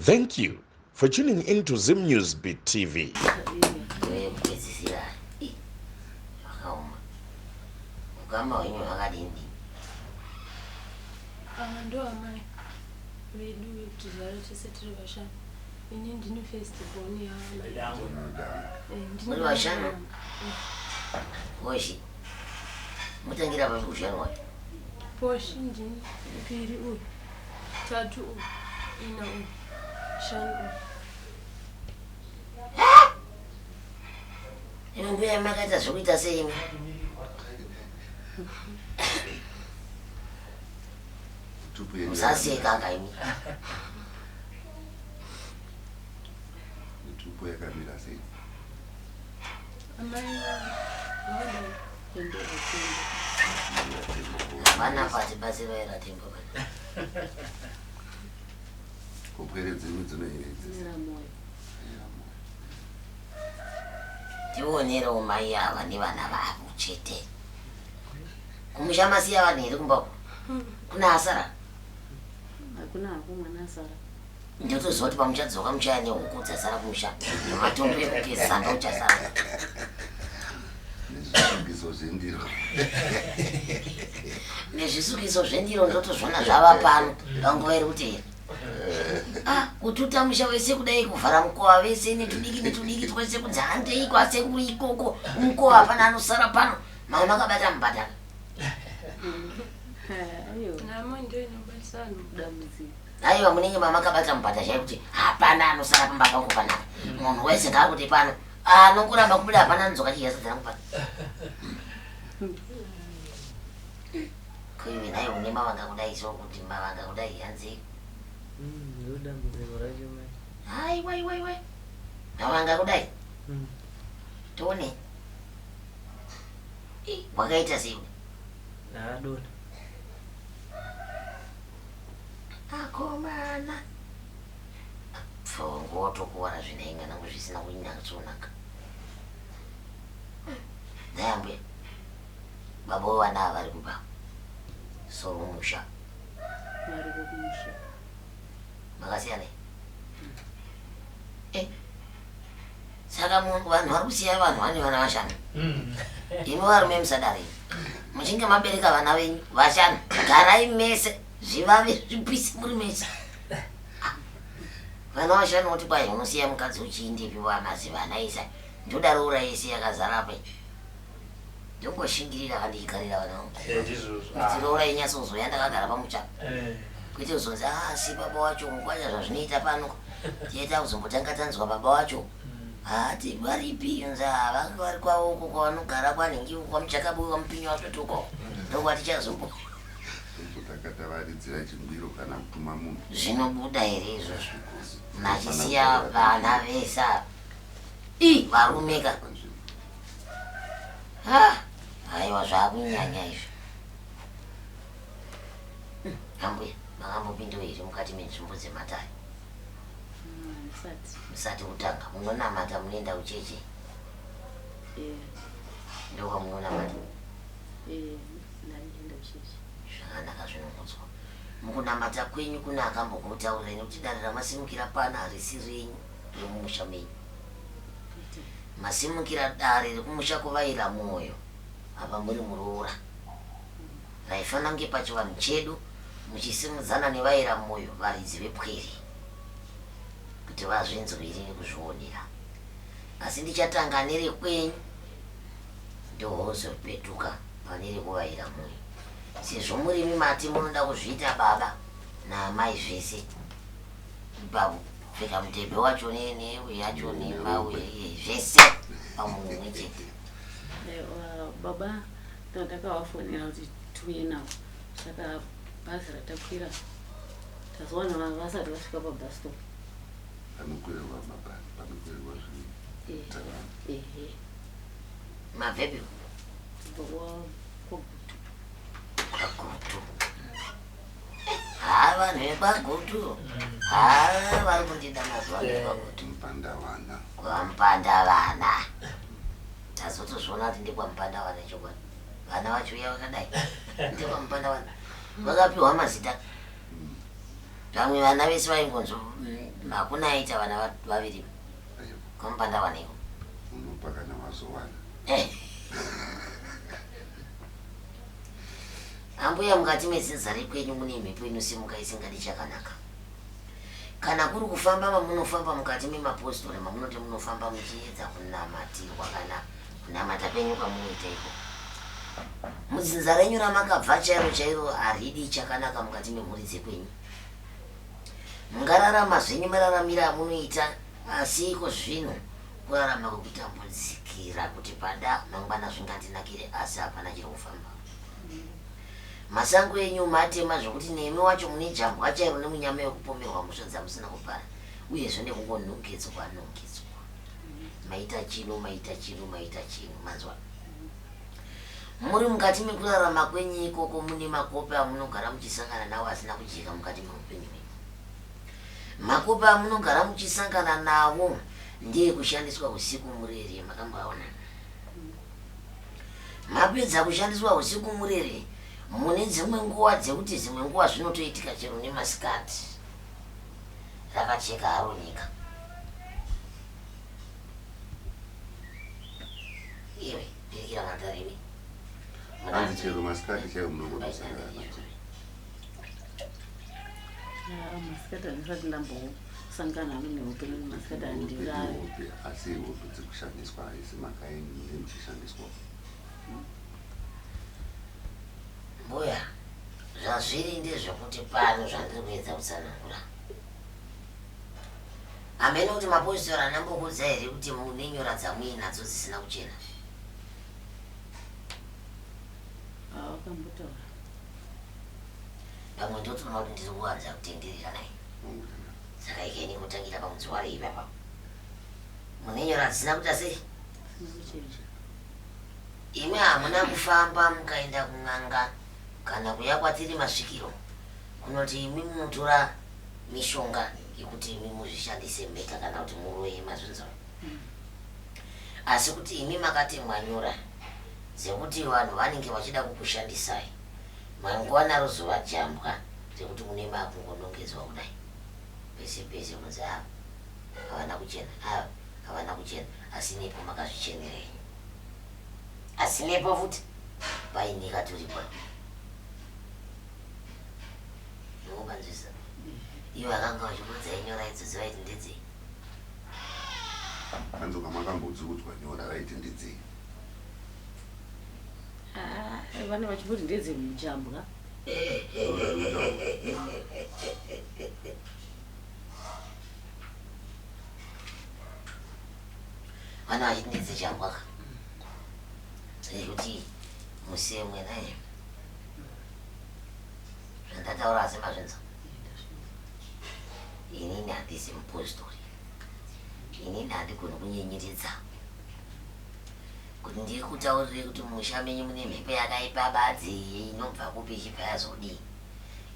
Thank you for tuning in to Zim News Beat TV. Tionero maya vani vana vavo chete. Kumushamasiya vanhu here kumbako? Kuna asara? Hakuna hakumwana asara. Ndotozoti pamuchadzoka muchaya nehuku dzasara kumusha. Nematombo ekugeza ndochasara. Nezvisukiso zvendiro ndotozvona zvava pano panguva iri kutera. Kututa musha wese kudai kuvhara mukova wese netudiki twese kunzi handei kwasekuru ikoko mukova hapana anosara pano mama makabata mubhadhara. Aiwa munenge mama makabata mubhadhara chaikuti hapana anosara pamba pangu panapa. Munhu wese ngaakuti pano anongoramba kubuda hapana anodzoka chiyasa dzangu pano. Kuiwe naye une mavanga kudai so kuti mavanga kudai hanzi. Hai wai. Mavanga kudai. Tone. Wakaita sei? Dona. Akomana. Fongo tokuwara zvinenga nangu zvisina kunyatsonaka. Ndayambe. Babo wana vari kuba. Soro musha. Vari kumusha. Makasiyana. Saka vanhu vari kusiya vanhu vane vana vashanu. Imi varume musadare. Muchinge mabereka vana venyu vashanu. Garai mese. Zvivave zvipisi muri mese. Vana vashanu kuti kwai unosiya mukadzi uchiindepi vamasi vana isa. Ndodaro uraisi yakazara pe. Ndongoshingirira kandikarira vana vangu. Ndinoura inyatsozoya ndakagara pamuchaka. Kuite uzonzi si baba wacho mukwacha zvazvinoita pano. Tieta kuzombotanga tanzwa baba wacho. Ati varipi unza vangu vari kwavo uko kwavanogara kwanhingi kwa muchakabuyi wamupinyi watotoko. Ndokwati chazombo. Zvinobuda here izvozvo. Nachisiya vana vese varumeka. Aiwa zvakunyanya izvo. Ambuya makambopinda here mukati menzvimbo dzematare? Musati kutanga munonamata munoenda kucheche? Ndokwamunonamata? Ndinoenda kucheche. Zvakanaka zvinomutswa. Mukunamata kwenyu kuna akambokutaurira nekuti dare ramasimukira pana harisi renyu remumusha menyu. Masimukira dare rekumusha kuvaira mwoyo apa muri muroora. Raifana kunge pachivanhu chedu muchisimudzana nevaira mwoyo varidzi vepwere kuti vazvinzwirire kuzvionera. Asi ndichatanga nerekwenyu ndozopetuka pane rekuvaira mwoyo. Sezvo muri mimati munoda kuzviita baba naamai zvese. Peka mutebe wacho neyacho nemauye zvese pamunhu umwe chete. Baba ndakavafonera kuti tuye navo. Saka bhazi ratakwira tazowana vasati vasvika pabus stop. Mabvepi? Kwagutu. Vanhu vekwagutu vari kundida mazuva ekwagutu. Kwampandavana. Tazotozviona kuti ndekwampandavana chokwadi. Vana vacho uya vakadai. Ndekwampandavana. Vakapiwa mazita. Vamwe vana vese vaingonzo makuna aita vana vaviri kompanda wanewo unopaka namazuwana ambuya mukati mezinza rekwenyu mune mhepo inosimuka isingadi chakanaka. Kana kuri kufamba mamunofamba mukati memapostori mamunoti munofamba muchiedza kunamatirwa kana kunamata penyu kwamunoita iko, muzinza renyu ramakabva chairo chairo haridi chakanaka mukati memhuri dzekwenyu. Mungararama zvenyu mararamira amunoita, asi iko zvino kurarama kwekutambudzikira kuti pada mangwana zvingandinakire asi hapana chiri kufamba. Masango enyu matema zvokuti nemi wacho mune jambwa chairo nemunyama yekupomerwa musha dzamusina kupara, uyezve nekungonongedzwa maita chino manzwa. Muri mukati mekurarama kwenyu ikoko mune makope amunogara muchisangana nawo asina kujeka mukati meupenyu hwenyu. Makope amunogara muchisangana nawo ndiye kushandiswa usiku murere. Makambaona mapedza kushandiswa usiku murere, mune dzimwe nguva dzekuti dzimwe nguva zvinotoitika chero nemasikati rakacheka haro nyika. Iwe birikira mandarimi hanzi chero masikati chaiwo munongodosangana nacho. Masikati andisati ndambosangana neupenyu nemasikati andirayo. Asi hope dzekushandiswa haisi makaini munenge muchishandiswa. mbuya zvazviri ndezvekuti pano zvandiri kuedza kutsanangura. Hamene kuti mapositori anambokudza here kuti mune nyora dzamuinadzo dzisina kuchena? Wakambotaura. Pamwe ndotoona kuti ndiri kuwanza kutenderera naye. Saka ikeni kutangira pamudzi wari ipapa. Mune nyora dzisina kuita sei? Imi hamuna kufamba mukaenda kun'anga kana kuya kwatiri masvikiro kunoti imi munotora mishonga yekuti imi muzvishandise mega kana kuti muroye mazvinzo. Asi kuti imi makati mwanyora dzekuti vanhu vanenge vachida kukushandisai, manguva naro zuva jambwa dzekuti mune makungonongedzwa kudai pese pese kunzi havana kuchena, asi nepo makazvichenerei, asi nepo futi painika turikwa. Ndinobanzvisa ivo vakanga vachibudza inyora idzodzo vaiti ndedzei? Hanzoka makambodzudzwa nyora raiti ndedzei? Vane vachibudza ndedze mujambwa. Vana vachiti ndedze jambwaka zvekuti musemwe naye zvandataura asi mazvinzo. Inini handisi mupostori, inini handigoni kunyenyeredza kuti ndiri kutaurire kuti musha menyu mune mhepo yakaipa badzi inobva kupi ichibva yazodii.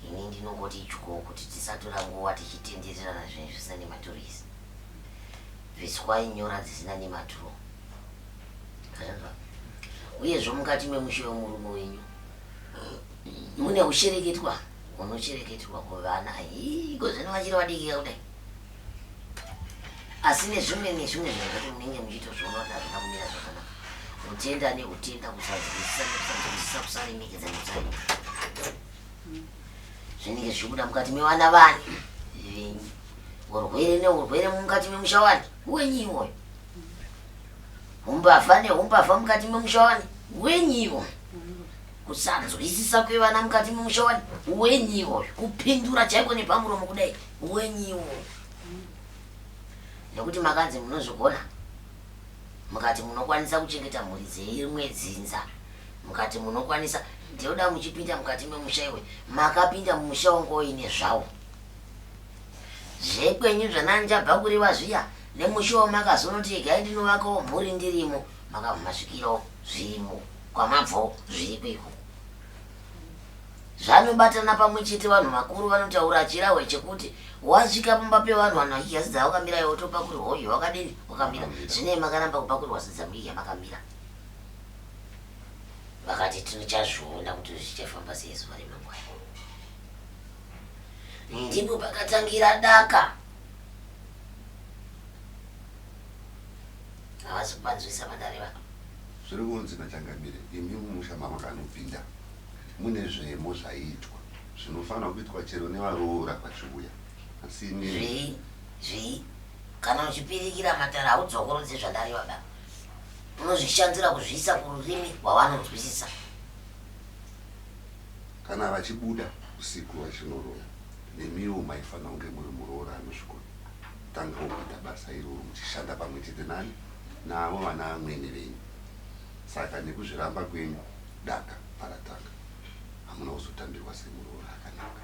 Ini ndinongoti itywo kuti tisatora nguva tichitendererana zvinhu zvisina nematurisi, viswa inyora dzisina nematuro. Uyezve mukati memusha wemurume wenyu mune kushereketwa kunochereketerwa kuvana iko zvino vachiri vadikika kudai, asi nezvimwe zvekuti munenge muchitozviona kuti hazvina kumira zvakanaka. Utenda neutenda, kusazwisisa nekusazwisisa, kusaremekedza nekusaremekedza zvinenge zvichibuda mukati mevana vani venyu. Urwere neurwere mukati memusha wani wenyu iwoyo, umbavha mukati memusha wani wenyu iwoyo, kusanzwisisa kwevana mukati memusha wani wenyu iwoyo, kupindura chaiko nepamuromo kudai wenyu iwoyo. Nekuti makanzi munozvigona, mukati munokwanisa kuchengeta mhuri dzeimwe dzinza, mukati munokwanisa, ndinoda muchipinda mukati memusha iwe makapinda mumusha wangu oine zvawo zvekwenyu zvanandichabva kuriva zviya nemusha wamakazonoti igai ndinovakawo mhuri ndirimo, makabva masvikirawo zvirimo kwamabvawo zviripo iko. Zvanobatana pamwe chete vanhu makuru vanotaura chirahwe chekuti wasvika pamba pevanhu vanhu vachigasidza wakamira iwe wotopakurwa hoyo wakadini wakamira, zvine makaramba kupakurwa sidza muiya makamira. Vakati tichazviona kuti zvichafamba sei zuva remangwana. ndipo pakatangira daka. Havasi kupanzwisa mandareva. Zviri kunzi Machangamire, imi mumusha makanopinda mune zvemo zvaitwa zvinofanira kuitwa chero nevaroora vachiuya. Asi zvii kana uchipirikira matara haudzokorodze zvandareva baba. Unozvishandira kuzviisa kururimi rwavanonzwisisa. Kana vachibuda usiku vachinoroora, nemiwo maifanira kunge muri muroora anosvikotanga kuita basa iroro muchishanda pamwe chete nani navo vana amweni venyu. Saka nekuzviramba kwenyu daka paratanga hamuna kuzotambirwa semuroora akanaka.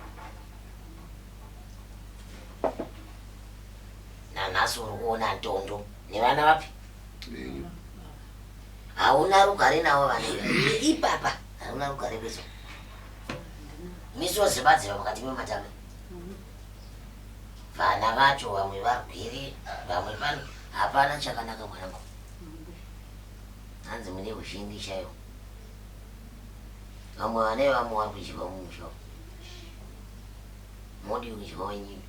Nanhasi uri kuona ntondo nevana vapi? Venyu. Hauna rugare navo vana ipapa. Hauna rugare kwezo. Misozi badziva mukati mematame. Vana vacho vamwe varwere, vamwe pano hapana chakanaka mwanangu. Hanzi mune ushindi chayo. Vamwe vane vamwe vari kudyiwa mumusha. Modi kudyiwa wenyini.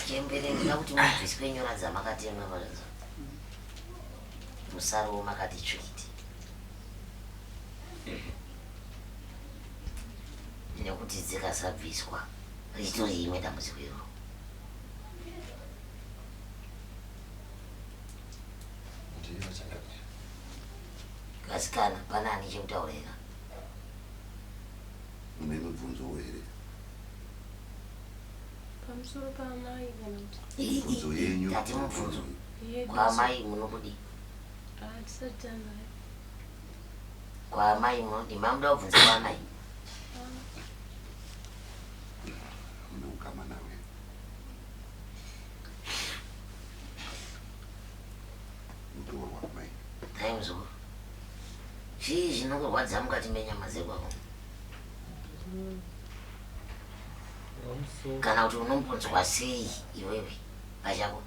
Chemberera kuti mubviswe nyora dzamakatenga maradzo. Musaro makati tsvikiti. Nekuti dzikasabviswa ritori imwe dambudziko iro. Kasikana pana ani chekutaurira. Mune mibvunzo here? Pamusoro paamai kana kuti Mibvunzo yenyu. Tati mubvunzo. Kwaamai munokudi. Hatisati tanayo. Kwaamai munodi mamuda kubvunza kwaamai. Mune ukama nawe. Mutorwa mai. Hai muzukuru. Chii zvinokurwadza mukati menyama dzekwako? Kana kuti unombonzwa sei iwewe pachako?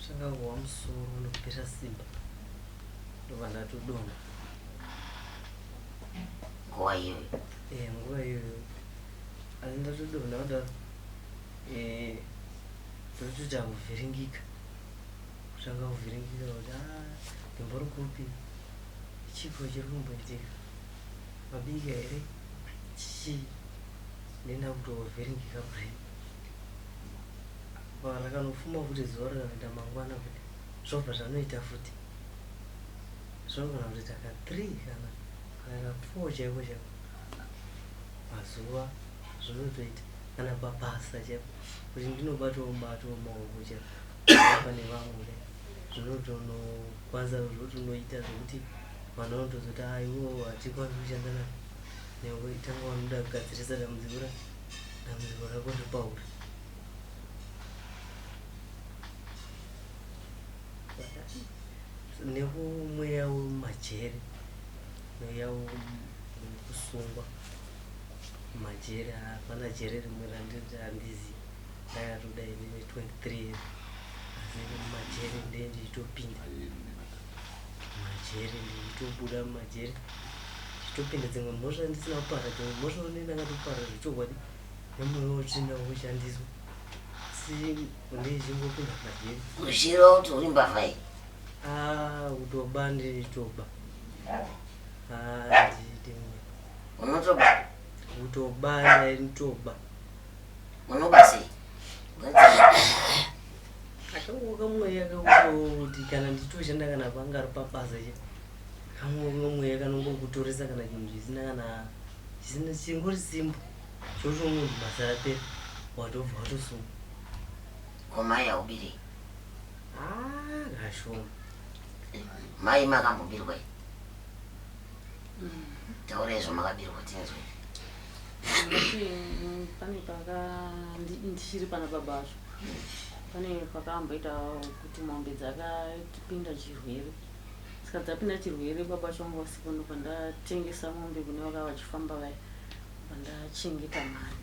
Zvangangova musoro unopera simba ndobva ndatodonha. Nguva iyoyo? Nguva iyoyo asi ndatodonha kudaro ndotoita kuvhiringika. Kutanga kuvhiringika kuti ndimbori kupi, chipo chiri kumboitika, mabika here, chii, ndenda kutovhiringika kudai. Rakanofuma kuti zuva rakaenda mangwana kuti zvobva zvanoita futi. Zvinogona kuti taka 3 kana 4 chaiko chaiko mazuva zvinotoita kana pabasa chaiko kuti ndinobatawo maoko chaiko pane vamwe kudai. Zvinotokwanisa zvotonoita zvokuti vanhu vanotozoti iwo hatikwanisi kushanda navo newe tanga vanoda kugadzirisa dambudziko rako ndipauri. Nekumweya wemajere, mweya wekusungwa majere. Hapana jere rimwe randiti handizivi, ndakatodai ndine 23 years asi majere ndendichitopinda majere, ndichitobuda majere ndichitopinda dzimwe mhosva ndisina kupara, dzimwe mhosva ndakatopara zvichokwadi nemweya wotsvinda woshandiswa asi ndeichingopinda majere. Ushiro kuti uri mbavha iyi? Kutoba nditoba. Unotoba? Kutoba nditoba. Unoba sei? Akangoka mweya kuti kana nditoshanda kana pangari pabasa che kamwe mweya kanongokutoresa kana chinhu chisina kana chisina chingori simba chocho munhu basa rapera watobva watosunga. Komai haubiri? Kashoma. Mai makambobirwa? Taura izvo makabirwa tinzwe. Pane ndichiri pana baba vacho pane pakamboita kuti mombe dzakapinda chirwere. Saka dzapinda chirwere baba vacho vangu vasiku ndobva ndatengesa mombe kune vakava vachifamba vaya ndachengeta mari.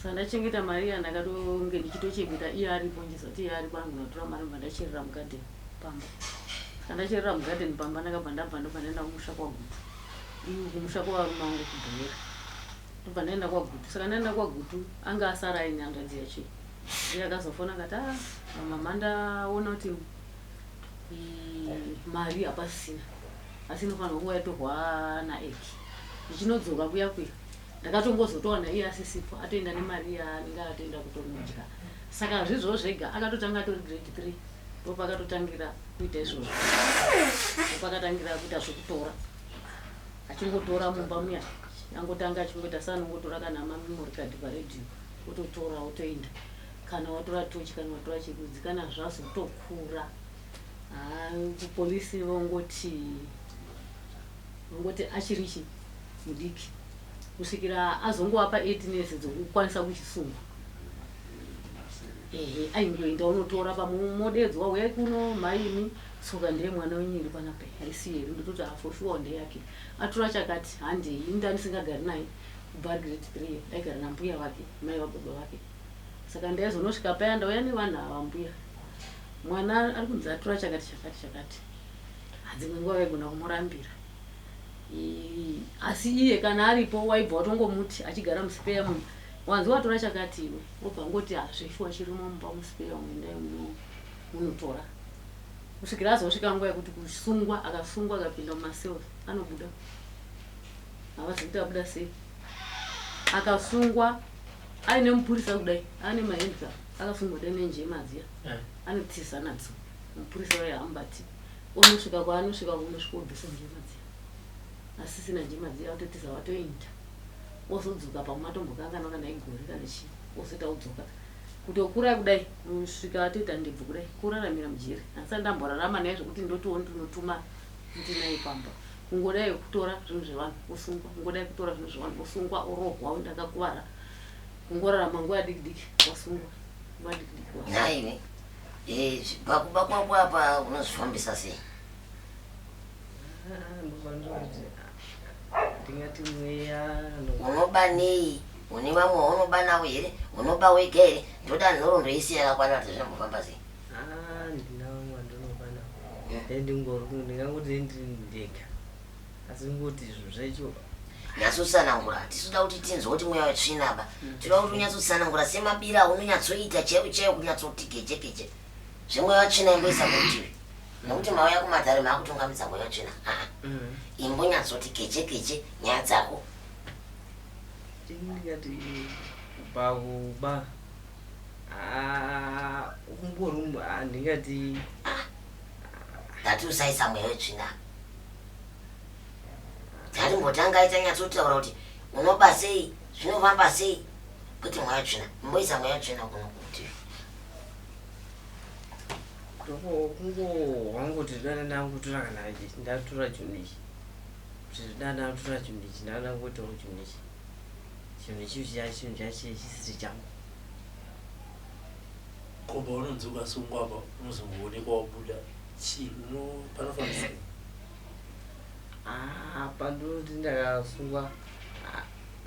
Saka ndachengeta mari yandakatonge ndichitochengeta iye aripo ndizoti iye ari kwangu ndatora mari ndacherera mugadheni pamba. Ndacherera mugadheni pamba ndakabva ndabva ndaenda kumusha kwaGutu. Kumusha kwarume wangu kubhera. Ndobva ndaenda kwaGutu. Saka ndaenda kwaGutu anga asara aine hanzvadzi yacho. Iye akazofona akati mama ndaona kuti mari hapasina. Asi inofanirwa kunge yatorwa naEki. Ndichinodzoka kuya ndakatongozotowana iye asisipo atoenda nemari yaanenge atoenda kutonodya. Saka zvizvo zvega akatotanga atori grade 3 ndopakatotangira kuita izvozvo. Ndopakatangira kuita zvokutora. Achingotora mumba muya angotanga achingoita seanongotora kana mamemory card paredhiyo ototora otoenda. Kana watora tochi kana watora chirudzi kana zvazotokura kupolisi vongoti achirichi mudiki kusvikira azongowapa 18 years dzokukwanisa kuchisungwa. Aingoenda unotora pamodedzwa uyai kuno maimi tsoka ndiye mwana wenyiri panapa haisi here ndototi afoshuwa ndeyake atora chakati handei ndanisingagari naye kubva grade 3 ndaigara nambuya vake mai vababa vake. Saka ndaizonosvika paya ndauya nevanhu ava mbuya mwana ari kunzi atora chakati. Hadzimwe nguva vaigona kumurambira. Asi iye kana aripo waibva watongomuti achigara musipeya munhu wanzi watora chakati iwe obva ngoti zvefiwa chirimo mumba musipeya muendai munotora. Kusvikira azosvika nguva yekuti kusungwa akasungwa akapinda mumasels anobuda. Havazivi abuda sei. Akasungwa aine mupurisa kudai ane mahendka akasungwa kudai nenjema dziya anotsisa nadzo. Mupurisa waye hambati unosvika kwaanosvika unosvika ubvisa njema dziya. Asi sina njema dziya watotisa watoenda. Wozodzoka pamatombokangana kana igore kana chii wozoita udzoka. Kuti okura kudai usvika atoita ndebvu kudai kuraramira mujeri. Asi ndamborarama naye zvokuti ndotiwo ndinotuma ndinaye pamba. Kungodai kutora zvinhu zvevanhu osungwa. Kungodai kutora zvinhu zvevanhu osungwa orohwa ndakakuvara. Kungorarama nguva diki wasungwa. Nguva diki wasungwa. Naiwe. Pakuba kwako apa unozvifambisa sei? Ndingati mweya unoba nei? Une vamwe waunoba navo here? Unoba wega here? Ndoda nhoroondo isi yakakwana kuti zvinombofamba sei? Ndina vamwe vandinoba navo. Ndingangoti ndega. Asi ngoti izvo zvacho nyatsosanangura. Tisoda kuti tinzwe kuti mweya wetsvinaba. Toda kuti unyatsotsanangura semabira aunonyatsoita chaiwo kunyatsoti keche. Zvemweya watsvina imboisa kurutivi. Nokuti mauya kumatare maakutungamidza mweya watsvina. Imbonyatsoti keche nyaya dzako. Ndingati pakuba kumborumba ndingati ndati usaisa mweya wetsvina. Ndati mbotanga aita nyatsotaura kuti unoba sei zvinofamba sei kuti mweya wetsvina. Imboisa mweya wetsvina kuno kurutivi. Wangoti dana nangutora kana ichi ndatora chinhu ichi. Dana ndatora chinhu ichi dana ngotorawo chinhu ichi. Chinhu ichi chisiri changu. Komba unonzi ukasungwa apa unozongoonekwa wabuda chii panofanira sei? Pandoti ndakasungwa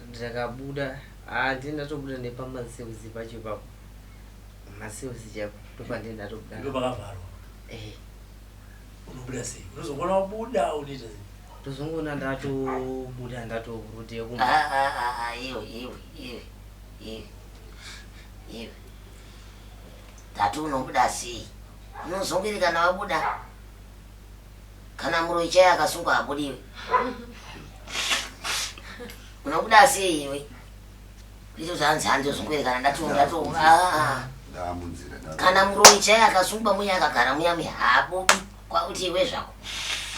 ndakabuda ndinatobuda nepamasevusi pacho ipapo. Masevusi chapo ndopandinatobuda. Ndipo pakavharwa. Unobuda sei? Unozongoona wabuda unoita sei? Ndozongoona ndatobuda ndatoruteyo kumba. Iwe. Tati unobuda sei? Unozongiri kana wabuda? Kana muroi chai akasungwa abudiwe. Unobuda sei iwe? Kuito zanzi handozongiri kana ndato kana muroi chai akasungwa muya akagara muya habudi kwakuti iwe zvako.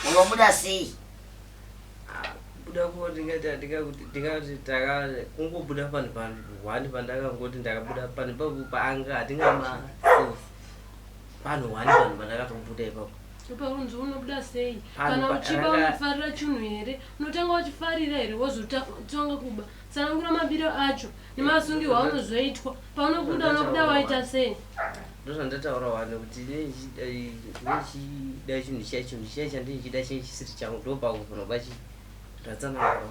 Unobuda sei? Buda ko ndingati kungobuda panhu wani pandakangoti ndakabuda panhu papo paanga hatingama panhu wani panhu pandakatobuda ipapo. Paunzi unobuda sei? Kana uchiba unofarira chinhu here? Unotanga uchifarira here wozotanga kuba. Tsanangura mabiro acho nemasungirwa aunozoitwa. Paunobuda unobuda waita sei? Ndozvandataura wani kuti nechida chinhu chiya chinhu chiya chandinchida chinhu chisiri changu ndopakuvhuna pachi ndatsanangura.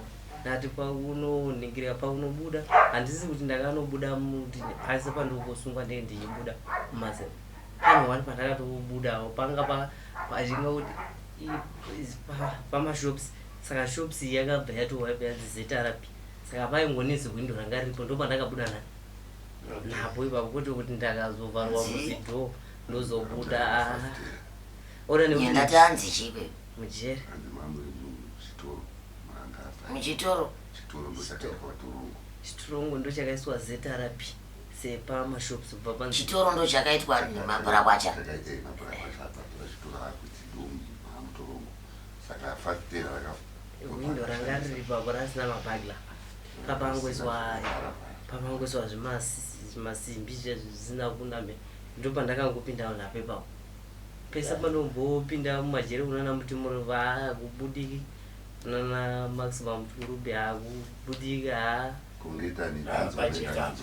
nati paunoningirira paunobuda handisi kuti ndakanobuda muti asi pandokosungwa ndenge ndichibuda mumazera pane wani pandakatobudawo panga pachinga kuti pamashops saka shops yakabva yatohwaipa yanzi zetarapi saka paingonezi hwindo ranga riripo ndo pandakabuda napo ipapo kwete kuti ndakazovharwa muzidho ndozobuda nyendati hanzi chipe mujere muchitoro chitorongo ndo chakaiswa zetarapi sepamashops kubva panzi chitoro ndo chakaitwa mabhura kwacha hwindo ranga riri papo rasina mabhagla papangoiswa zvimasimbi zvisina kunamira ndo pandakangopindawo napo ipapo pesa panombopinda mumajere kunana muti murova kubudiki kunana maximum turubi akubudiki kungetani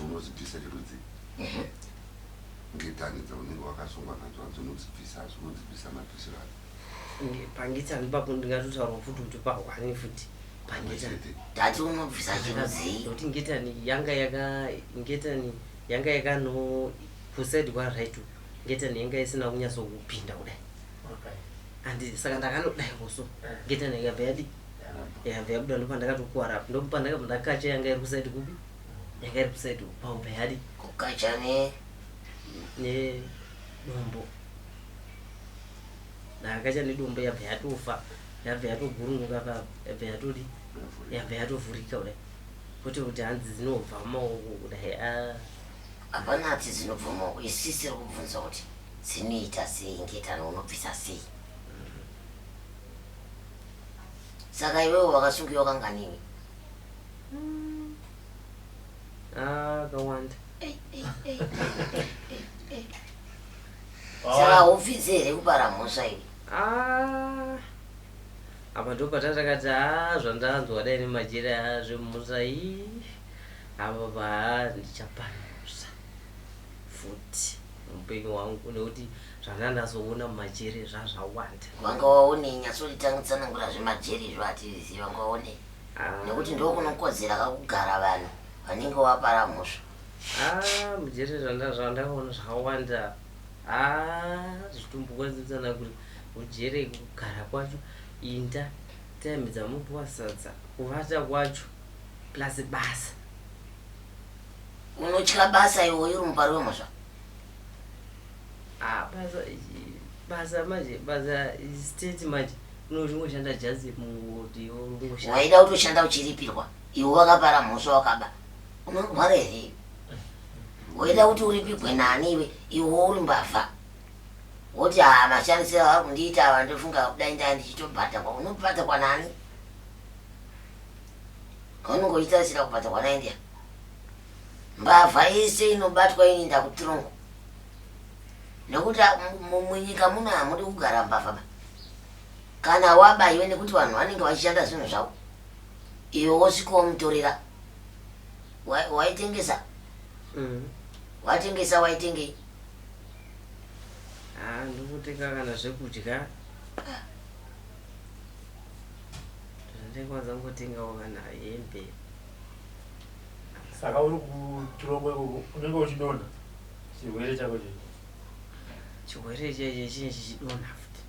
unozibvisa chirudzi ngetani dzaunenge wakasungwa nadzo hanzi unozibvisa mabvisiro adzo pangitani ipapo ndingatotaurwa futi kuti pahwani futi tati unobvisa chirudzi kuti ngetani yanga yakano kuside kwaraitu ngetani yanga isina kunyaso kupinda kudai andi saka ndakanodai koso ngetani yakabva yadi yakabva yabuda ndo pandakatokuwara ndo pandakacha yanga iri kuside kupi yanga iri kuside paubva yadi kukacha nedombo ndakacha nedombo yabva yatofa yabva yatogurunguka pa yabva yatodi yabva yatovhurika kudai kwete kuti hanzi dzinobva maoko kudai hapana ati dzinobva maoko isisiri kubvunza kuti dzinoita sei ngetani unobvisa sei saka iwewe wakasungiwa kanganiwe kawanda saka haubvise here kupara mhosva ivi apa ndo patatakati zvandanzwa dai nemajera zvemhosva apa ndichapanosa futi mupenyu wangu nekuti zvandandazoona mumajere zvazvawanda wanga waone nyatsolitsanangura zvemajeri izvo hatizivi wanga waone nekuti ndokunokodzera kakugara vanhu vanenge wapara mhosva mujere zvandakaona zvakawanda zvitumbukwazitsana kuti ujere kugara kwacho inda taimi dzamupiwa sadza kuvata kwacho plus basa unotya basa iwo iri mupari wemhosva basa manje basa state manje unongoshanda jazi mungoti waida kutoshanda uchiripirwa iwe wakapara mhosva wakaba unorwara here waida kuti uripirwe nani iwe uri mbavha woti mashandisiro ari kundiita ava ndofunga kudai ndaa ndichitobhata unobhata kwanani kaunongoitarisira kubhata kwanaindia mbavha yese inobatwa inoinda kutirongo nekuti munyika muno hamudi kugara mbavha kana wabayiwe nekuti vanhu vanenge vachishanda zvinhu zvavo iwe wosvika womutorera waitengesa watengesa waitengei ndokutenga kana zvekudya ndekwanza ngotengawo kana hembe saka uri kutirongwe unenge uchidonha chirwere chako chirwere cheche chinenge chichidonha futi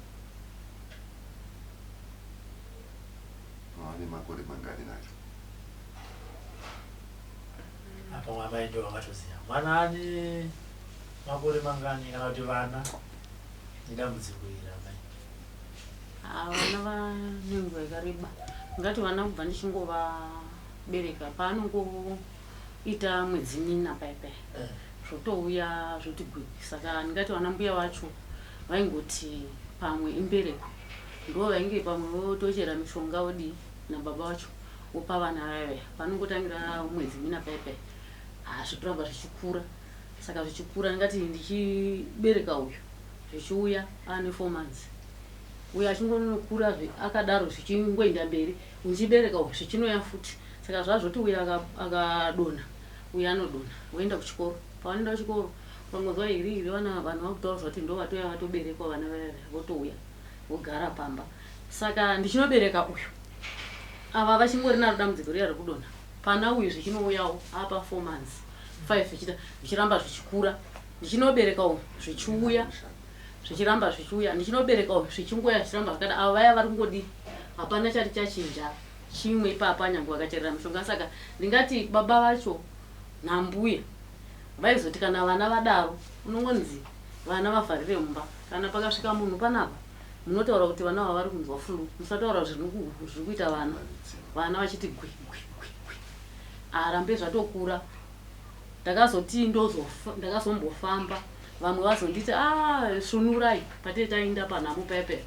wane makore mangani nacho apa mwamai ndo vangatoziva mwana ane makore mangani kana kuti vana idambudziko iri amai vana vanenguva yakareba ngati vana kubva ndichingovabereka paanongoita mwedzi mina paipai zvotouya zvoti gwi saka ndingati vana mbuya vacho vaingoti pamwe imbereko ndo vainge pamwe votochera mishonga wodi nababa vacho wopa vana vaya panongotangira mwedzi mina paipai zvitoramba zvichikura saka zvichikura ngati ndichibereka uyu zvichiuya ane 4 months uyu achingonokura akadaro zvichingoenda mberi uchibereka uyu zvichinoya futi saka zvazvoti uyu akadonha uyu anodonha woenda kuchikoro pavanoenda kuchikoro pamwedzi wairi vanhu vakutaura kuti ndo vatoya vatoberekwa vana vaya votouya vogara pamba saka ndichinobereka uyu ava vachingori naro dambudziko riya rekudonha pana uyu zvichinouyawo apa 4 months 5 zvichiramba zvichikura ndichinoberekawo zvichiuya zvichiramba zvichiuya ndichinoberekawo zvichingoya zvichiramba zvakada ava vaya vari kungodi hapana chati chachinja chimwe ipapa nyange vakacherera mishonga saka ndingati baba vacho nambuya vaizoti kana vana vadaro unongonzi vana vavharire mumba kana pakasvika munhu panapa munotaura kuti vana ava vari kunzwa flu musataura zviri kuita vana vachiti gwi arambe zvatokura ndakazoti ndakazombofamba vamwe vazonditi shunurai patee tainda panhamo pepe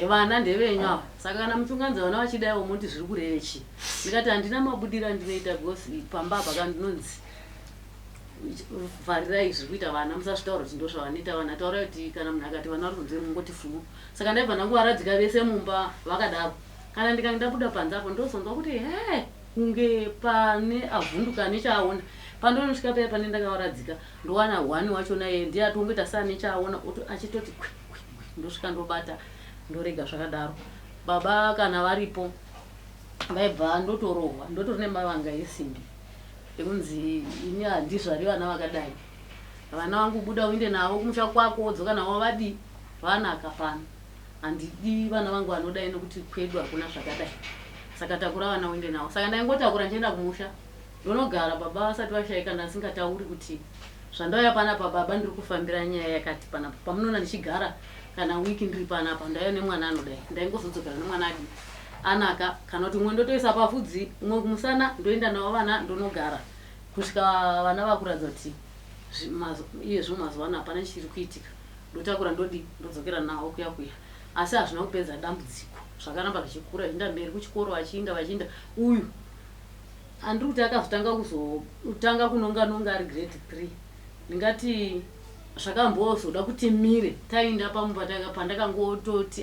vana ndevenyu ava saka kana muchunganidza vana vachidaiwo moti zviri kureve chii ndikati handina mabudira ndinoita because pamba apa kandinonzi vharirai zviri kuita vana musazvitaura kuti ndozvavanoita vana taurai kuti kana munhu akati vana vari kunze mungoti fulu saka ndaibva ndanguvaradzika vese mumba vakadaro kana ndikange ndabuda panze apo ndozonzwa kuti kunge pane avhunduka nechaaona pandonosvika paya pane ndakavaradzika ndowana 1 wachona iye ndiye atongoita saa nechaaona achitoti ndosvika ndobata ndorega zvakadaro baba kana varipo vaibva ndotorohwa ndotori nemavanga esimbi ekunzi ini handizvari vana vakadai vana vangu buda uinde navo kumusha kwako wodzoka navo vadi vanaka pano handidi vana vangu vanodai nokuti kwedu hakuna zvakadai saka takura vana uinde navo saka ndaingotakura ndienda kumusha ndonogara baba vasati vashaika ndasingatauri kuti zvandauya panapa baba ndiri kufambira nyaya yakati panapa pamunona ndichigara kana wiki ndiri panapa ndauya nemwana anodai ndaingozodzokera nemwana adi anaka kana kuti umwe ndotoisa pafudzi umwe kumusana ndoenda navo vana ndonogara kusvika vana vakuradza kuti iyezvo mazuva ano hapana chiri kuitika ndotakura ndodzokera navo kuya asi hazvina kupedza dambudziko zvakaramba zvichikura zvienda mberi kuchikoro vachiinda uyu handiri kuti akazotanga kuzotanga kunonga ari grade 3 ndingati zvakambozoda kuti mire tainda pamumba pandakangototi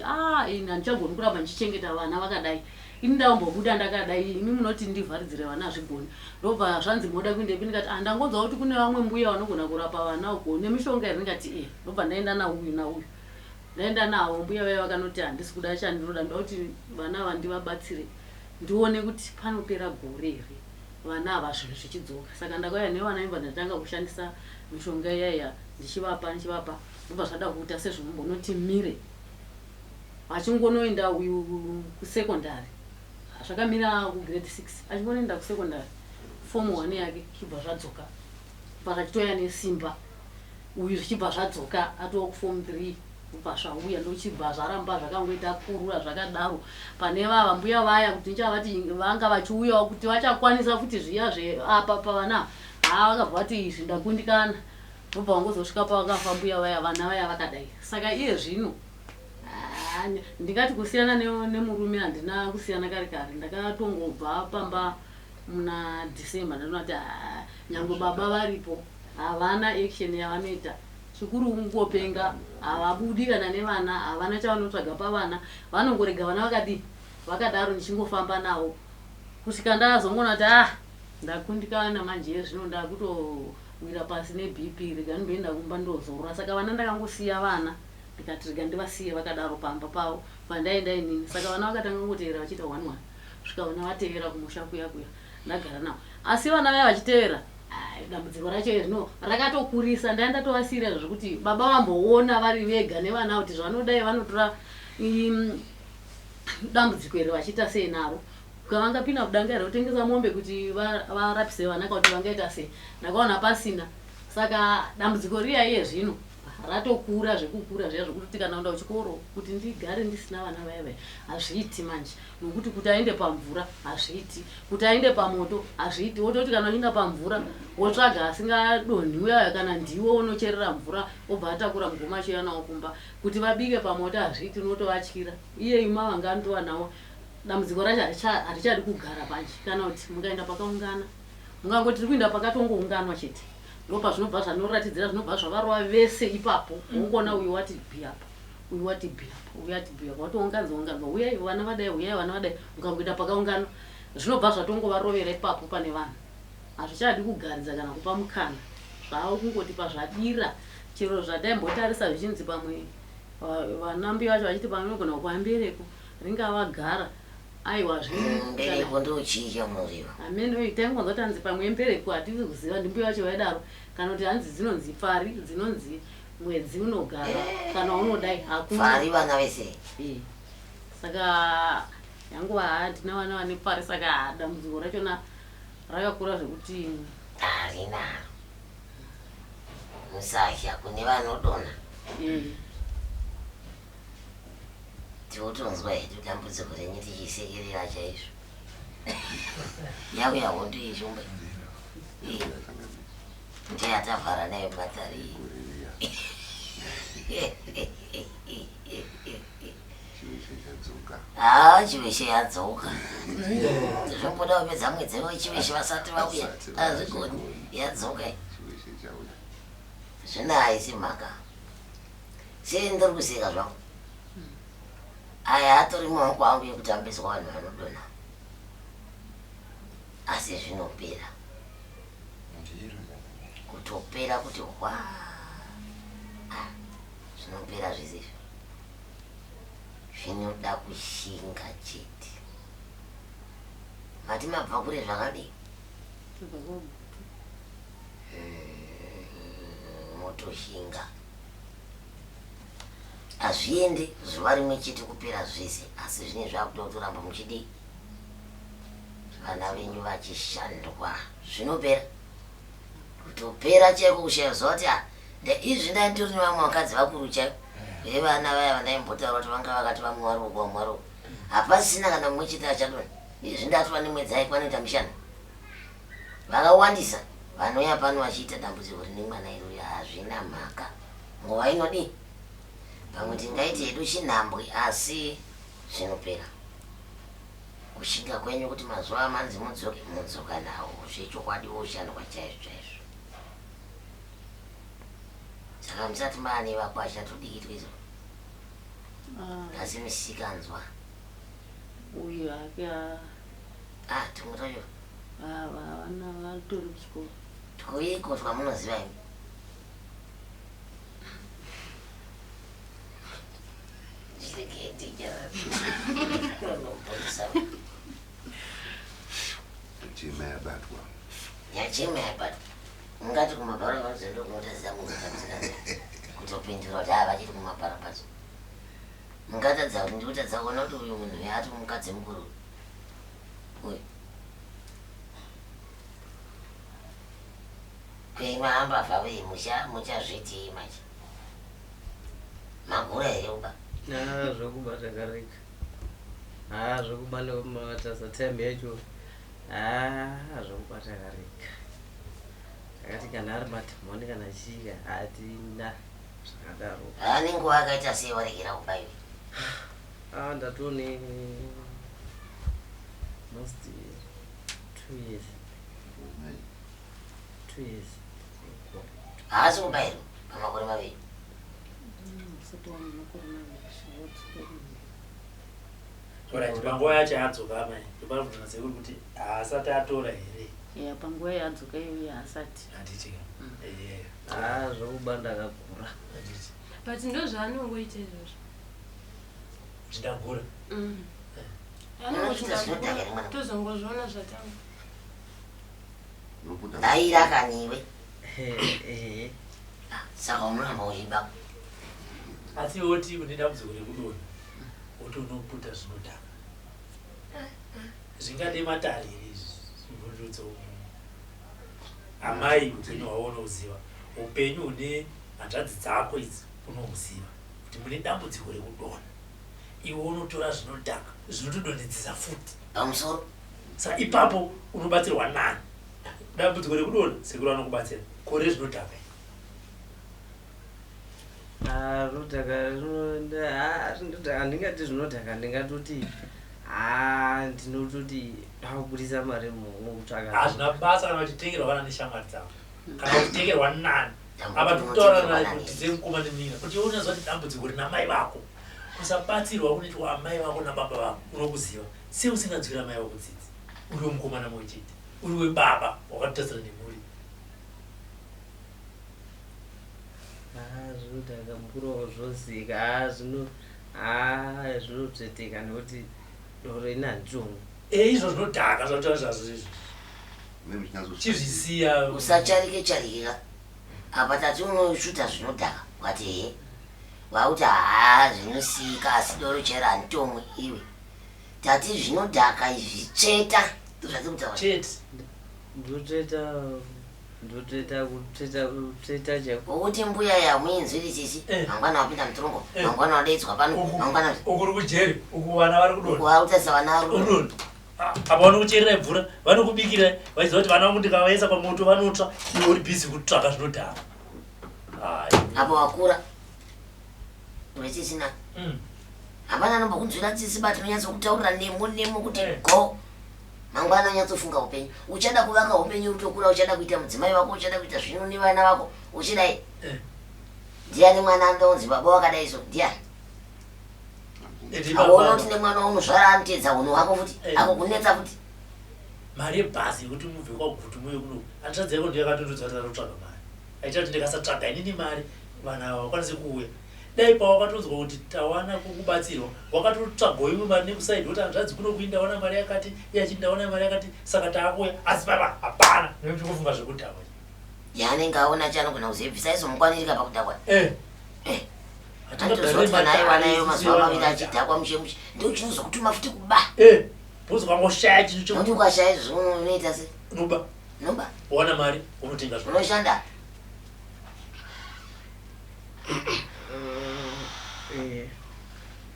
ini handichagoni kuramba ndichichengeta vana vakadai ini ndambobuda ndakadai imi munoti ndivharidzire vana hazvigoni ndobva zvanzi moda kuindepi ndikati ndangonzwa kuti kune vamwe mbuya vanogona kurapa vana uko nemishonga iri ndikati ndobva ndaenda nauyu ndaenda navo mbuya vaya vakanoti handisi kuda chandinoda ndokuti vana ava ndivabatsire ndione kuti panopera gore here vana ava zvinhu zvichidzoka saka ndakauya nevana imba ndatanga kushandisa mishonga iyaya ndichivapa ndobva zvada kuita sezvinombonoti mire achingonoenda uyu kusekondari zvakamira kugrade 6 achingonoenda kusekondari form 1 yake chibva zvadzoka zvachitoya nesimba uyu zvichibva zvadzoka atova kuform 3 ubva zvauya ndochibva zvaramba zvakangoita kurura zvakadaro pane vava mbuya vaya kuti nichavati vanga vachiuyawo kuti vachakwanisa futi zviya zveapa pavana vakabva vati izvi ndakundikana ndobva vangozosvika pavakafa mbuya vaya vana vaya vakadai saka iye zvino ndingati kusiyana nemurume handina kusiyana kare ndakatongobva pamba muna December ndinoona kuti nyange baba varipo havana action yavanoita chikuru kungopenga havabudi kana nevana havana chavanotsvaga pavana vanongorega vana vakadaro ndichingofamba navo kusvika ndazongona kuti ndakundikana manje zvino ndakutowira pasi neBP rega ndinoenda kumba ndozorora saka vana ndakangosiya vana ndikati rega ndivasiye vakadaro pamba pavo pandaenda inini saka vana vakatanga ngoteera vachiita 1 svika vana vateera kumusha kuya ndagara navo asi vana vaya vachiteera dambudziko racho zvino rakatokurisa ndaenda tovasiyira zvekuti baba vamboona vari vega nevana kuti zvanodai vanotora dambudziko iri vachiita sei naro kavangapinda kudanga rokutengesa mombe kuti varapise vana kuti vangaita sei ndakaona pasina saka dambudziko riya iye zvino ratokura zvekukura zviya zvekuti kana unda kuchikoro kuti ndigare ndisina vana vaya hazviiti manje nokuti kuti aende pamvura hazviiti kuti aende pamoto hazviiti wototi kana uchiinda pamvura wotsvaga asingadonhi uyaya kana ndiwo unocherera mvura obva atakura mugoma chiya nawo kumba kuti vabike pamoto hazviiti unotovatyira iye ima vanga ndova nawo dambudziko racho harichadi kugara panje kana kuti mungaenda pakaungana mungangoti tiri kuenda pakatongounganwa chete ndopa zvinobva zvanoratidzira zvinobva zvavarova vese ipapo ungona uyu wati bhiapa uyu wati bhiapa uyu wati bhiapa watounganzwa uyai vana vadai uyai vana vadai ungangoenda pakaungana zvinobva zvatongovarovera ipapo pane vanhu hazvichadi kugaridza kana kupa mukana zvavo kungoti pazvadira chero zvadaimbotarisa zvichinzi pamwe vanambi vacho vachiti pamwe unogona kuambereko ringava gara aiwa mbereko ndochicha muriwo amene taingonzoti hanzi pamwe mbereko hatisi kuziva ndimbuyo yacho vaidaro kana kuti hanzi dzinonzi fari dzinonzi mwedzi unogara kana unodai fari vana vese saka yangu handina vana vane fari saka dambudziko rachona rakakura zvekuti harina musasha kune vanodona tiotonzwa hedu dambudziko renyu tichisekerera chaizvo yauya hondo yeshomba ndeyatavhara nayo matari chiveshe yadzoka zvomboda kupedza mwedzi wechiveshe vasati vauya azvigoni yadzoka zvino haisi mhaka sei ndiri kuseka zvangu aya hatori maoko angu ekutambiswa vanhu vanodona asi zvinopera kutopera kuti wa zvinopera zvisizvo zvinoda kushinga chete mati mabva kure zvakadii motoshinga hazviende zuva rimwe chete kupera zvese asi zvine zvakuda kutoramba muchidii vana venyu vachishandwa zvinopera kutopera chaiko kushayiwa kuti izvi ndaindiri nevamwe vakadzi vakuru chaivo vevana vaya vandaimbotaura kuti vanga vakati vamwaruko vamwaruko hapasisina kana mumwe chete achadona izvi ndatova nemwedzi aikwanoita mushana vakawandisa vanouya pano vachiita dambudziko rine mwana iruya hazvina mhaka nguva inodii pamwe tingaiti hedu chinhambwe asi zvinopera kushinga kwenyu kuti mazuva amanzi mudzoke mudzoka nawo zvechokwadi woshandwa chaizvo chaizvo saka musati maane vakwasha todiki twizo asi musikanzwa uyu hake tumwe tacho vana vatori kuchikoro toiko twamunoziva imi chima yabatwa yachima yabatwa ungati kumabhara vanozendo kunotaziza munhu kutopindura kuti vachiri kumabhara pacho mungatadza kuti ndikutadza kuona kuti uyu munhu yati mukadzi mukuru uyu kweimahamba vhavei muchazvitii machi magura here uba zvokubata kareka zvokubata time yacho zvokubata kareka akati kana ari matamoni kana chika hatina zvakadaro anenguva akaita sei waregera kubayiwa ndatone most 2 years haasi kubayirwa pamakore maviri panguva yacho adzoka mai ndopanotonazekuri kuti haasati atora here panguva yadzoka iyoyo haasati handiti zvokuba ndakagura but ndo zvaanongoita izvozvo zvindagura tozongozviona zvatanga ndairakaniwe saka unoramba uchibaka asi oti une dambudziko rekudona oti unoputa zvinodhaka zvingade matare here zvivhundutso amai upenyu hwavo unoziva upenyu hune hanzvadzi dzako idzi unohuziva kuti mune dambudziko rekudona iwe unotora zvinodhaka zvinotodonhedzisa futi pamusoro saka ipapo unobatsirwa nani dambudziko rekudona sekuru anokubatsira kore zvinodhaka handingati zvinodhaka ndingatoti ndinototi akubudisa mari mukutsvaka hazvina basa kana vachitengerwa vana neshamwari dzavo kana kutengerwa nani apa tikutaura naye kuti dzemukoma nemira kuti unazva kuti dambudziko rina mai vako usabatsirwa kunoitwa amai vako nababa vako unokuziva sei usinganzwira mai vako dzidzi uri wemukomana mwe chete uri webaba wakatotasira nemhuri zvinodhaka mukuru wako zvozika zvinobzeteka nekuti dore inanzungu izvo zvinodhaka zvataura zvazvo chizvisiya usacharike charikika apa tati unoshuta zvinodhaka wati he wauti haa zvinosika asi doro chero handitomwe iwe tati zvinodhaka izvi tsveta tozvati kutaura chete ndoteta chako wokuti mbuya yamuinzwiri sisi mangwana wapinda mutorongo mangwana wadaidzwa pano mangwana ukuri kujeri uku vana vari kudona wautasa vana vari kudona apa vanokucherera mvura vanokubikira vaiziva kuti vana vangu ndikavaisa pamoto vanotsva iwe uri bhizi kutsvaka zvinodhaka apa wakura uri tisina hapana nombokunzwira tsisi bati nonyatsokutaurira nemo kuti go mangwana unyatsofunga upenyu uchada kuvaka upenyu utokura uchada kuita mudzimai wako uchada kuita zvino nevana vako uchidai ndiani mwana andonzi baba wakadai so ndiani auona kuti nemwana unozvara anotedza unhu wako futi akukunetsa futi mari yebhazi yekuti mubve kwagutu muye kuno anditadzeko ndiyakatondodzaira kutsvaga mari aita kuti ndikasatsvaga inini mari vana vakwanise kuuya dai pawakatonzwa kuti tawana kukubatsirwa wakatotsvagwa imwe mari nekusaidi kuti hanzvadzi kuno kuinda wana mari yakati yachindawana mari yakati saka taakuya asi baba hapana nekuti kufunga zvekudhakwa yaanenge aona chanogona kuzibvisa izomukwanirika pakudhakwa andozoti naye wanayo mazuva maviri achidhakwa mushemushe ndochinozokutima futi kuba bhuzi ukangoshaya chinhu nokuti ukashaya zvounoita se noba wana mari unotenga unoshanda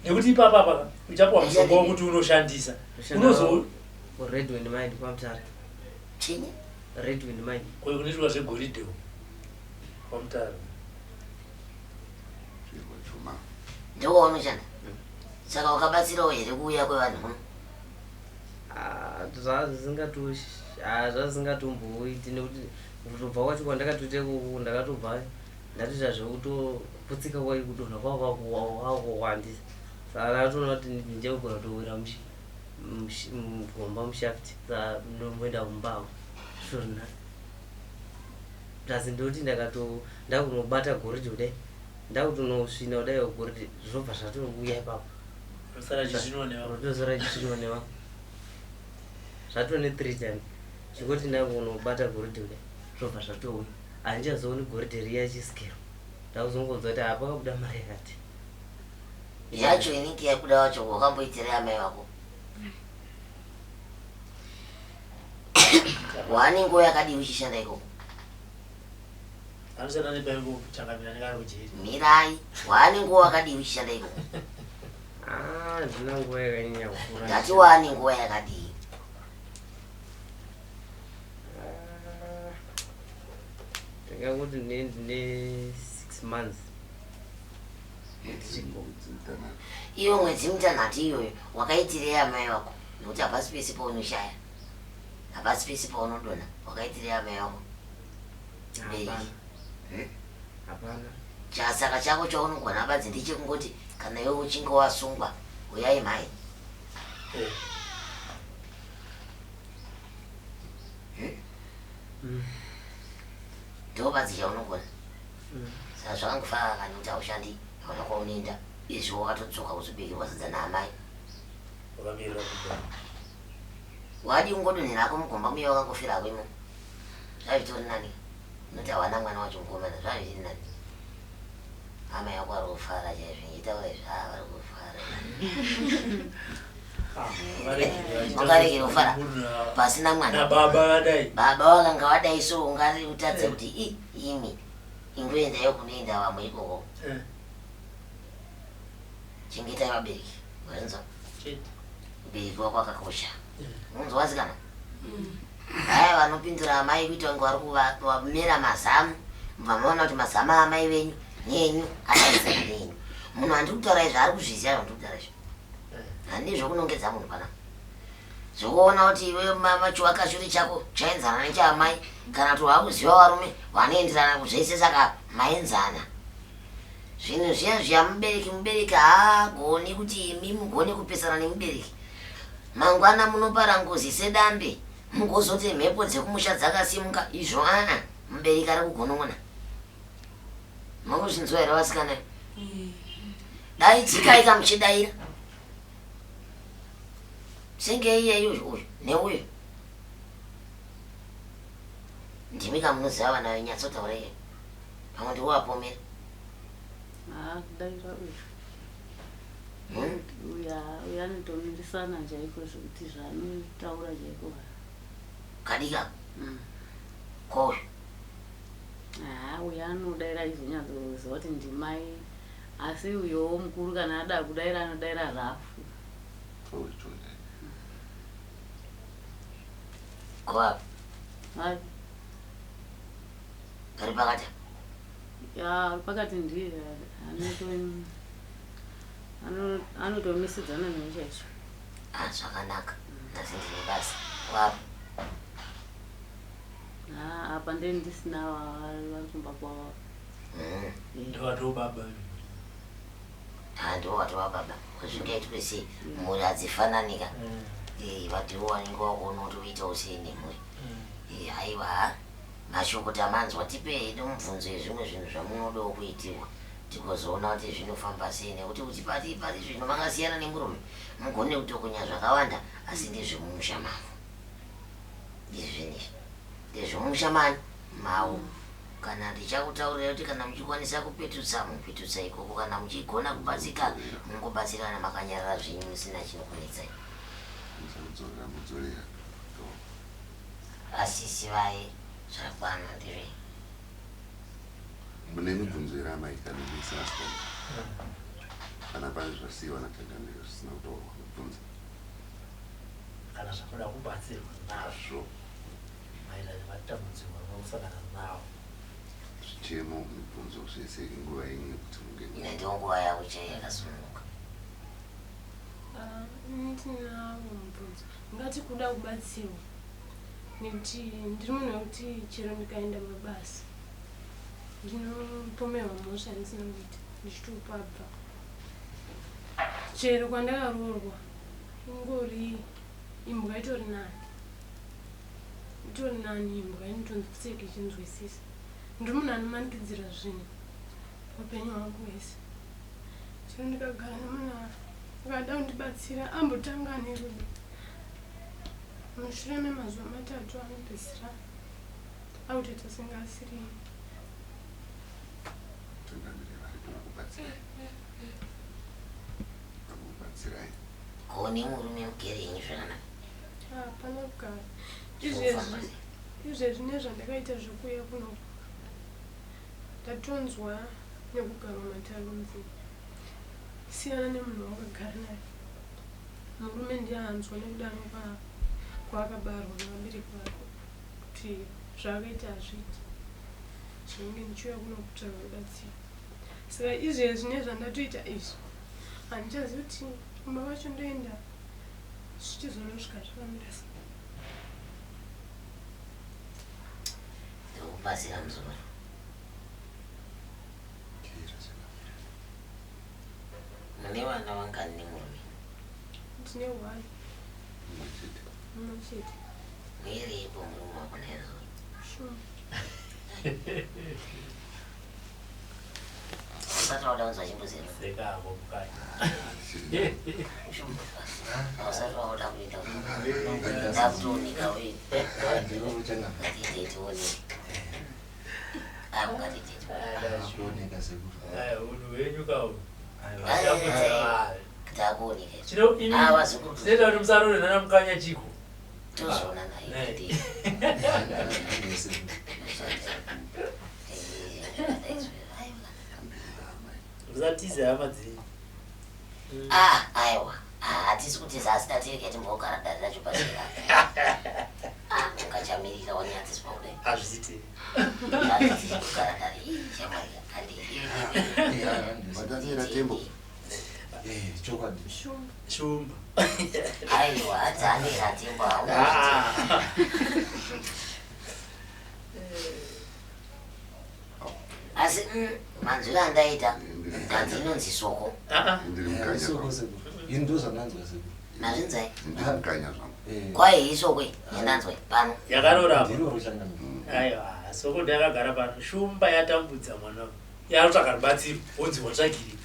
nekuti ipapapa uchapuwa mushonga wokuti unoshandisa unozo red wind mind pamutare chini red wind mind kunoitwa zvegoridhe pamutare ndokounoshanda saka wakabatsirawo here kuuya kwevanhu zvazisingatomboiti nekuti kutobva kwacho kwandakatoite ndakatobva ndatoita zvekutoputsika kwai kudonha kwakowandisa saka ndakatoona kuti ndichagona kutowira mugomba mushafti saka ndomboenda kumbavo zvona asi ndoti ndakunobata goridhe kudai ndakutonosvina kudai goridhe zvinobva zvatouya ipapo rotosara chizvinonewa zvatone 3 times chingoti ndakunobata goridhe kudai zvinobva zvatouya handichazooni goridhe riya chisikero ndakuzongonzwa kuti apa kabuda mari yakati yacho inenge yabuda wacho wakamboitira amai vako wane nguva yakadii uchishanda ikoko anoshanda nepaiko changamira nekari kujeri mirai wane nguva yakadii uchishanda ikoko ndina nguva yakanyanya kukura ndati wane nguva yakadii ndingakuti ndine 6 months iwe mwedzi mitanhatu iyoyo wakaitirei amai vako nokuti hapasi pesi paunoshaya hapasi pesi paunodonha wakaitirei amai vako hapana chasaka chako chaunogona badzi ndichekungoti kana iwe uchinge wasungwa uyai mhai ndobadzi chaunogona saka zvakangofara kana kuti haushandi hauna kwaunoenda izvi wakatodzoka kuzobikirwa sadza naamai wadi ungodonhera ako mugomba muye wakangofira ako imo zvazvitori nani noti hawana mwana wacho mukomana zvazviri nani amai ako ari kufara chaizvo nchitaura izvi vari kufara wakaregera kufara pasina mwana baba wakanga wadai so ungari utadze kuti imi ingoendayo kunoenda vamwe ikoko chengetai vabereki vainzwa ubereki wako wakakosha unzwasikana haya vanopindura amai kuita vange vari kuvamera mazamu mubva maona kuti mazamu aamai venyu nenyu akaisana nenyu munhu handi kutaura izvo ari kuzviziva handi kutaura izvo handi zvokunongedza munhu pana zvokuona kuti iwe machiwakashuri chako chaenzana nechaamai kana kuti wakuziva varume vanoenderana zvese saka maenzana zvinhu zviya zviya mubereki haagoni kuti imi mugone kupesana nemubereki mangwana munopara ngozi sedambe mugozoti mhepo dzekumusha dzakasimuka izvo mubereki ari kugonon'ona makuzvinzwa here vasikana dai dzikai kamuchidaira sengeiyeyo uyu neuyu ndimi kamunoziva vana venyatsotaura iye pamwe ndiwapomera kudaira uyu anotomirisana chaiko zvekuti zvaanotaura chaiko kadika koyo uyu anodaira izonyatsoziva kuti ndimai asi uyowo mukuru kana ada kudaira anodaira rafu koapa kari pakati pakati ndiye anotomisidzana nechaizvo zvakanaka nhasi ndine basa koapa apa ndendisina vasumba kwavo ndowatobaba ndowatova baba zvingaitwe sei mhuri hadzifananika vatiwo vanenge wakuona kuti uita usei nemhuri haiwa mashoko tamanzwa tipei nomubvunzo yezvimwe zvinhu zvamunodawo kuitirwa tikozoona kuti zvinofamba sei nekuti kuti pati zvino makasiyana nemurume mugone kutokonya zvakawanda asi ndezvemumusha mavo izvinizvi ndezvemumusha mani mavo kana ndichakutaurira kuti kana muchikwanisa kupetutsa mupetutsa ikoko kana muchigona kubatsika mungobatsirana makanyarara zvenyu musina chinokunetsai asisi vaye zvakwana ndiri mune mibvunzo iri amaikanemisasika kana pane zvasiyiwa natendandiro zvisina kutaurwa mibvunzo kana zvakuda kubatsirwa nazvo maererano nematambudziko anokusangana nawo zvichemo mibvunzo zvese nguva yenyu kuti munge ine ndiwo nguva yavo chaiyo yakasununguka tinawo mubvunzo ngati kuda kubatsirwa nekuti ndiri munhu wekuti chero ndikaenda mabasa ndinopomerwa mhosva ndisina kuita ndichitopabva chero kwandakaroorwa ingori imbwa itori nani imbwa inotonzipfuseke ichinzwisisa ndiri munhu anomanikidzira zvinhu upenyu hwangu wese chero ndikagara nemunhu akada kundibatsira ambotanga nerudo mushure memazuva matatu anopedzisira akutoita sengasiri kone murume mugere yenyu zvakanaka hapana kugara izvezvi nezvandakaita zvokuya kuno ndatonzwa nekugara matarunzi siyana nemunhu wakagara naye murume ndiahanzwa nekudaro kwaakabarwa nevabereki vako kuti zvaakaita hazviiti zvinenge ndichiuya kuno kutsvaga kubatsira saka izvezvi nezvandatoita izvi handichazivi kuti kumba kwacho ndoenda zvichizonosvika zvakamira sei ndikubatsira muzoro mune vana vangani nemurume ndine hwai mumwe chete muiripo murume wako naizoro shuma usati wauda kunzwa nyimbo zero sekako mukanya usati wauda kuita ndakutonika wei ngatitetioneke unhu wenyu kawo takuoneka kuti musarore nana mukanya chiko tozoona naye usatize hama dzenyu aiwa hatisi kutiza asi tatiriketi mbogara dare racho pasera ungachamirira wanyatiswa kudai hazviti kugara dare shamwari Madazira tembo. Chokwadi. Shumba. Aiwa, hadzanira tembo hauna. Asi manzwi andaita ndanzi inonzi soko. Ndiri mukanya. Soko seko. Indoza nanzwa seko. Nazvinzai. Ndiri mukanya zvangu. Kwai isoko yandanzwa pano. Yakarora. Ndiro roshanda. Aiwa, soko ndakagara pano. Shumba yatambudza mwana. Yarutsvaga rubatsiro, wonzi watsvagiri.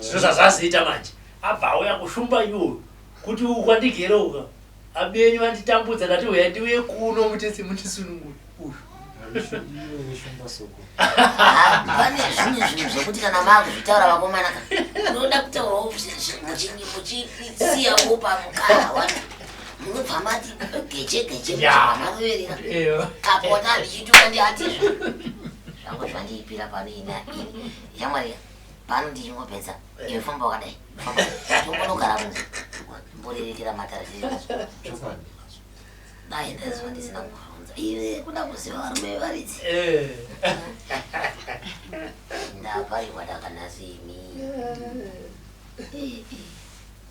Zvino zvazvazoita manje. Abva auya kushumba iwoyo. kuti ukwandigeroka abenyu vanditambudza ndati uya ndiuye kuno mutesi mutisununguri uyu pane zvimwe zvinhu zvokuti kana maakuzvitaura vakomana unoda kutaurawo muchisiyawo pamukara wacho munobva mati geche pamaroverera apota ndichituka ndihatizvo zvangu zvandiipira pano ina shamwari pano ndichingopedza iwe famba wakadai tombonogara kunze mborerekera matara dai ndaziva ndisina kuronza iwe kuda kuziva varume varidzi ndapariwa dakanasimi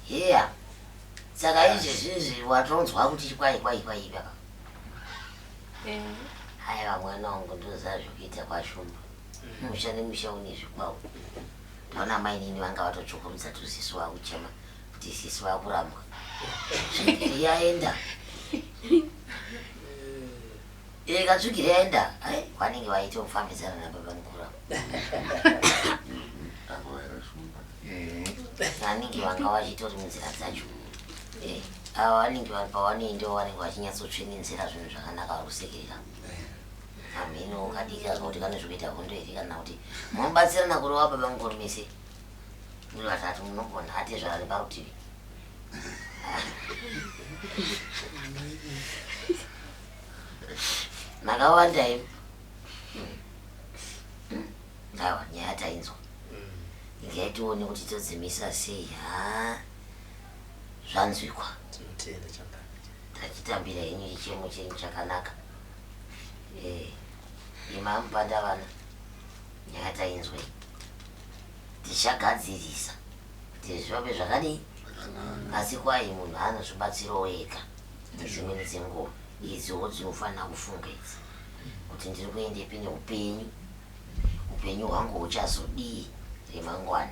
heya saka izvezvizvi watonzwa kuti kwai paka haiwa mwana wangu ndoziva zvokuita kwashumba musha nemusha une zvikwawo taona mainini vanga vatotsvukurudza tosisi wakuchema kuti sisi vakurambwa zvekiri yaenda ikatsvukiri yaenda vanenge vaita kufambidzana nababa mukuru vanenge vanga vachitori munzira dzacho ava vanenge pavanoendawo vanenge vachinyatsotvenenzera zvinhu zvakanaka varusekerera amhino ukadika kuti kane zvekuita hondo here kana kuti munobatsirana kurova baba mukuru mese muri vatatu munogona ati zvarari parutivi makawanda imi aiwa nyaya tainzwa ingaitione kuti todzimisa sei zvanzwikwa tachitambira henyu chichemo chenyu chakanaka imamupanda vana nyaya tainzwa tichagadzirisa kuti zvivape zvakadii asi kwai munhu anozvibatsirawo ega dzimweni dzenguva idziwo dzinofanira kufunga idzi kuti ndiri kuendepi neupenyu hwangu huchazodii remangwana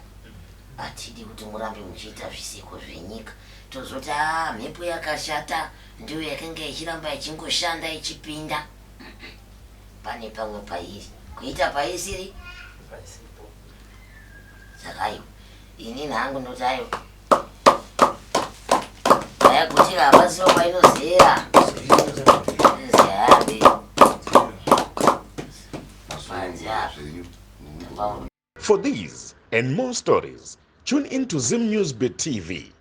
hatidi kuti murambe muchiita zvisiko zvenyika tozoti mhepo yakashata ndiyo yakanga ichiramba ichingoshanda ichipinda pane pamwe pairi kuita paisiri saka ini nhangu ndoti ayo ayagutira hapasiro painozera zehambe For these and more stories, tune in to Zim News Bit TV